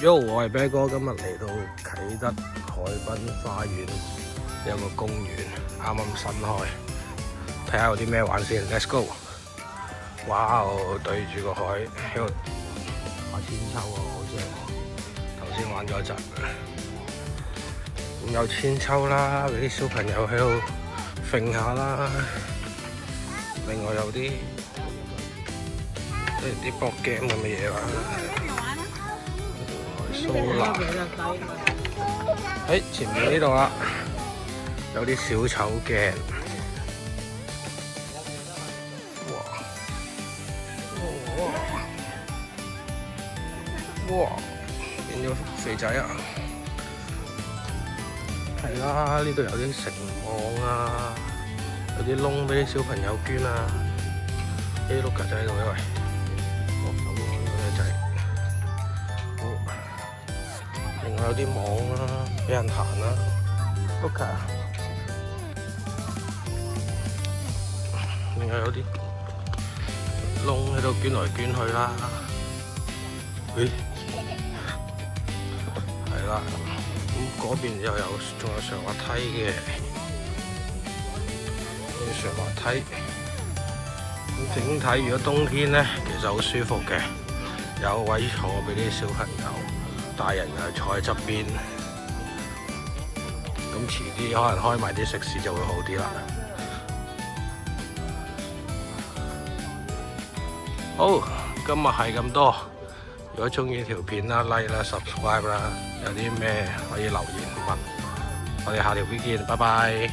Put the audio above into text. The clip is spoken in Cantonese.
Yo， 我係啤哥，今日嚟到啟德海濱花園有個公園，啱啱新開，睇下有啲咩玩先。Let's go！ 哇，對住個海喺度打千秋啊，好正！頭先玩咗一陣，咁有千秋啦，俾啲小朋友喺度揈下啦。另外有啲即係啲 board game 咁嘅嘢啦。蘇拿，喺前面呢度啦，有啲小丑鏡，哇，變咗肥仔啊！係啦，呢度有啲繩網啊，有啲窿俾啲小朋友捐啊，啲碌格仔喺度，因為另外有啲網啦，俾人行啦。OK， 另外有啲窿喺度捐來捐去啦。咦，係啦，咁嗰邊又有仲有上滑梯嘅，啲上滑梯。咁整體如果冬天咧，其實好舒服嘅，有位坐俾啲小朋友。大人又坐喺側邊，咁遲啲可能開埋啲食肆就會好啲啦。好，今日係咁多。如果中意條片啦 ，like 啦 ，subscribe 啦，有啲咩可以留言問。我哋下條片見，拜拜。